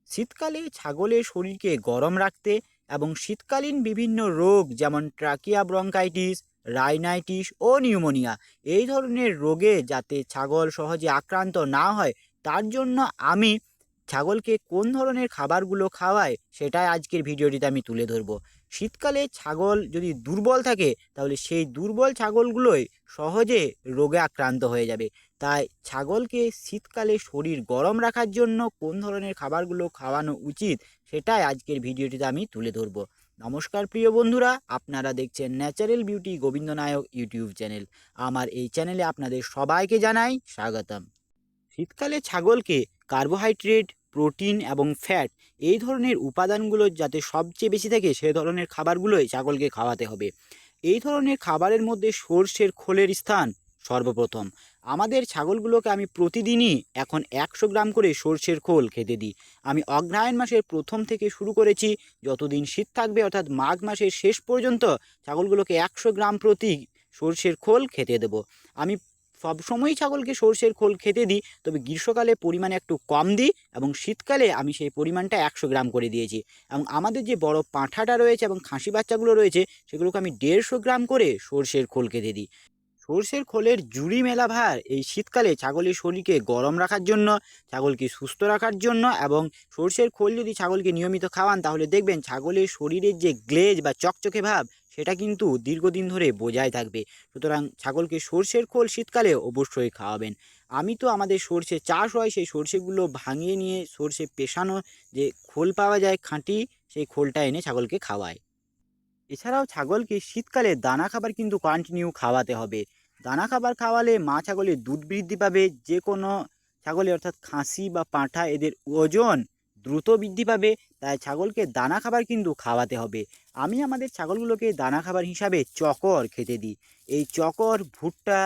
শীতকালে ছাগলের শরীরকে গরম রাখতে এবং শীতকালীন বিভিন্ন রোগ যেমন ট্রাকিয়া ব্রঙ্কাইটিস, রাইনাইটিস ও নিউমোনিয়া এই ধরনের রোগে যাতে ছাগল সহজে আক্রান্ত না হয় তার জন্য আমি ছাগলকে কোন ধরনের খাবারগুলো খাওয়াই সেটাই আজকের ভিডিওটিতে আমি তুলে ধরবো। শীতকালে ছাগল যদি দুর্বল থাকে তাহলে সেই দুর্বল ছাগলগুলোই সহজে রোগে আক্রান্ত হয়ে যাবে। তাই ছাগলকে শীতকালে শরীর গরম রাখার জন্য কোন ধরনের খাবারগুলো খাওয়ানো উচিত সেটাই আজকের ভিডিওটিতে আমি তুলে ধরবো। নমস্কার প্রিয় বন্ধুরা, আপনারা দেখছেন ন্যাচারাল বিউটি গোবিন্দ নায়ক ইউটিউব চ্যানেল। আমার এই চ্যানেলে আপনাদের সবাইকে জানাই স্বাগতম। শীতকালে ছাগলকে কার্বোহাইড্রেট, প্রোটিন এবং ফ্যাট এই ধরনের উপাদানগুলো যাতে সবচেয়ে বেশি থাকে সে ধরনের খাবারগুলোই ছাগলকে খাওয়াতে হবে। এই ধরনের খাবারের মধ্যে সর্ষের খোলের স্থান সর্বপ্রথম। আমাদের ছাগলগুলোকে আমি প্রতিদিনই এখন 100 গ্রাম করে সর্ষের খোল খেতে দিই। আমি অগ্রহায়ণ মাসের প্রথম থেকে শুরু করেছি, যতদিন শীত থাকবে অর্থাৎ মাঘ মাসের শেষ পর্যন্ত ছাগলগুলোকে 100 গ্রাম প্রতি সর্ষের খোল খেতে দেবো। আমি সবসময়ই ছাগলকে সর্ষের খোল খেতে দিই, তবে গ্রীষ্মকালে পরিমাণে একটু কম দিই এবং শীতকালে আমি সেই পরিমাণটা 100 গ্রাম করে দিয়েছি। এবং আমাদের যে বড় পাঁঠাটা রয়েছে এবং খাসি বাচ্চাগুলো রয়েছে সেগুলোকে আমি 150 গ্রাম করে সর্ষের খোল খেতে দিই। সর্ষের খোলের জুড়ি মেলা ভার এই শীতকালে ছাগলের শরীরকে গরম রাখার জন্য, ছাগলকে সুস্থ রাখার জন্য। এবং সর্ষের খোল যদি ছাগলকে নিয়মিত খাওয়ান তাহলে দেখবেন ছাগলের শরীরের যে গ্লেজ বা চকচকে ভাব সেটা কিন্তু দীর্ঘদিন ধরে বজায় থাকবে। সুতরাং ছাগলকে সর্ষের খোল শীতকালে অবশ্যই খাওয়াবেন। আমি তো আমাদের সর্ষে চাষ হয় সেই সর্ষেগুলো ভাঙিয়ে নিয়ে সর্ষে পেশানো যে খোল পাওয়া যায় খাঁটি, সেই খোলটা এনে ছাগলকে খাওয়ায়। এছাড়াও ছাগলকে শীতকালে দানা খাবার কিন্তু কন্টিনিউ খাওয়াতে হবে। দানা খাবার খাওয়ালে মা ছাগলের দুধ বৃদ্ধি পাবে। যে কোনো ছাগলে অর্থাৎ খাসি বা পাঁঠা এদের ওজন দ্রুত বৃদ্ধি পাবে। তাই ছাগলকে দানা খাবার কিন্তু খাওয়াতে হবে। আমি আমাদের ছাগলগুলোকে দানা খাবার হিসাবে চকর খেতে দিই। এই চকর ভুট্টা,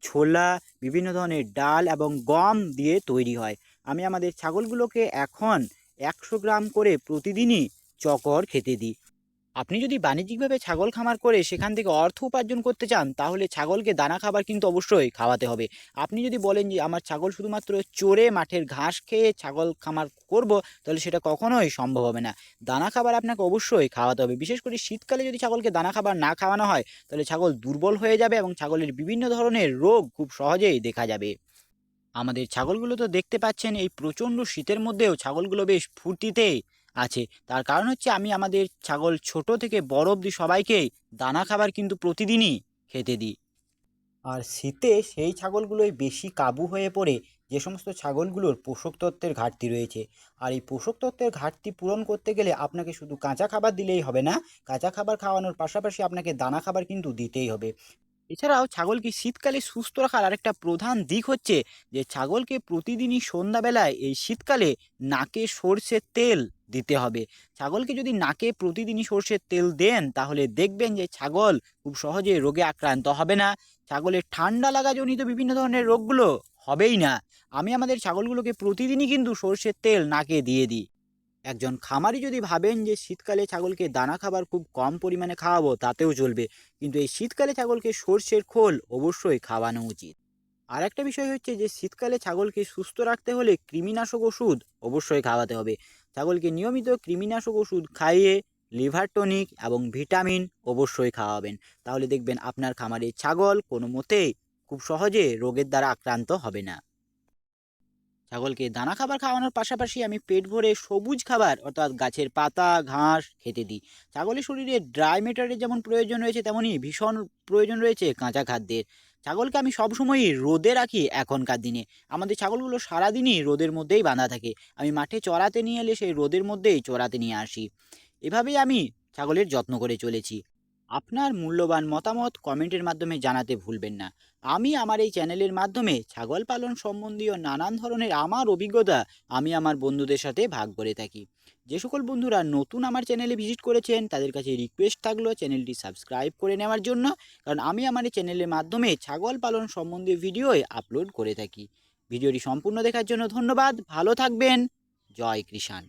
ছোলা, বিভিন্ন ধরনের ডাল এবং গম দিয়ে তৈরি হয়। আমি আমাদের ছাগলগুলোকে এখন 100 গ্রাম করে প্রতিদিনই চকর খেতে দিই। আপনি যদি বাণিজ্যিকভাবে ছাগল খামার করে সেখান থেকে অর্থ উপার্জন করতে চান তাহলে ছাগলকে দানা খাবার কিন্তু অবশ্যই খাওয়াতে হবে। আপনি যদি বলেন যে আমার ছাগল শুধুমাত্র চরে মাঠের ঘাস খেয়ে ছাগল খামার করব, তাহলে সেটা কখনোই সম্ভব হবে না। দানা খাবার আপনাকে অবশ্যই খাওয়াতে হবে। বিশেষ করে শীতকালে যদি ছাগলকে দানা খাবার না খাওয়ানো হয় তাহলে ছাগল দুর্বল হয়ে যাবে এবং ছাগলের বিভিন্ন ধরনের রোগ খুব সহজেই দেখা যাবে। আমাদের ছাগলগুলো তো দেখতে পাচ্ছেন এই প্রচণ্ড শীতের মধ্যেও ছাগলগুলো বেশ ফুর্তিতে আছে। তার কারণ হচ্ছে আমি আমাদের ছাগল ছোট থেকে বড় অবধি সবাইকেই দানা খাবার কিন্তু প্রতিদিনই খেতে দিই। আর শীতে সেই ছাগলগুলোই বেশি কাবু হয়ে পড়ে যে সমস্ত ছাগলগুলোর পোষক তত্ত্বের ঘাটতি রয়েছে। আর এই পোষক তত্ত্বের ঘাটতি পূরণ করতে গেলে আপনাকে শুধু কাঁচা খাবার দিলেই হবে না, কাঁচা খাবার খাওয়ানোর পাশাপাশি আপনাকে দানা খাবার কিন্তু দিতেই হবে। এছাড়াও ছাগলকে শীতকালে সুস্থ রাখার আরেকটা প্রধান দিক হচ্ছে যে ছাগলকে প্রতিদিনই সন্ধ্যাবেলায় এই শীতকালে নাকে সর্ষের তেল দিতে হবে। ছাগলকে যদি নাকে প্রতিদিনই সর্ষের তেল দেন তাহলে দেখবেন যে ছাগল খুব সহজে রোগে আক্রান্ত হবে না। ছাগলের ঠান্ডা লাগাজনিত বিভিন্ন ধরনের রোগগুলো হবেই না। আমি আমাদের ছাগলগুলোকে প্রতিদিনই কিন্তু সর্ষের তেল নাকে দিয়ে দিই। একজন খামারি যদি ভাবেন যে শীতকালে ছাগলকে দানা খাবার খুব কম পরিমাণে খাওয়াবো তাতেও চলবে, কিন্তু এই শীতকালে ছাগলকে সর্ষের খোল অবশ্যই খাওয়ানো উচিত। আর একটা বিষয় হচ্ছে যে শীতকালে ছাগলকে সুস্থ রাখতে হলে কৃমিনাশক ওষুধ অবশ্যই খাওয়াতে হবে। ছাগলকে নিয়মিত কৃমিনাশক ওষুধ খাইয়ে লিভার টনিক এবং ভিটামিন অবশ্যই খাওয়াবেন। তাহলে দেখবেন আপনার খামারের ছাগল কোনো মতেই খুব সহজে রোগের দ্বারা আক্রান্ত হবে না। ছাগলকে দানা খাবার খাওয়ানোর পাশাপাশি আমি পেট ভরে সবুজ খাবার অর্থাৎ গাছের পাতা, ঘাস খেতে দিই। ছাগলের শরীরে ড্রাই ম্যাটারের যেমন প্রয়োজন রয়েছে তেমনই ভীষণ প্রয়োজন রয়েছে কাঁচা খাদ্যের। ছাগলকে আমি সবসময়ই রোদে রাখি এখনকার দিনে। আমাদের ছাগলগুলো সারাদিনই রোদের মধ্যেই বাঁধা থাকে। আমি মাঠে চরাতে নিয়ে এলে সেই রোদের মধ্যেই চরাতে নিয়ে আসি। এভাবেই আমি ছাগলের যত্ন করে চলেছি। আপনার মূল্যবান মতামত কমেন্টের মাধ্যমে জানাতে ভুলবেন না। আমি আমার এই চ্যানেলের মাধ্যমে ছাগল পালন সম্বন্ধীয় নানান ধরনের আমার অভিজ্ঞতা আমি আমার বন্ধুদের সাথে ভাগ করে থাকি। যে সকল বন্ধুরা নতুন আমার চ্যানেলে ভিজিট করেছেন তাদের কাছে রিকোয়েস্ট থাকলো চ্যানেলটি সাবস্ক্রাইব করে নেওয়ার জন্য, কারণ আমি আমার এই চ্যানেলের মাধ্যমে ছাগল পালন সম্বন্ধীয় ভিডিওই আপলোড করে থাকি। ভিডিওটি সম্পূর্ণ দেখার জন্য ধন্যবাদ। ভালো থাকবেন। জয় কৃষাণ।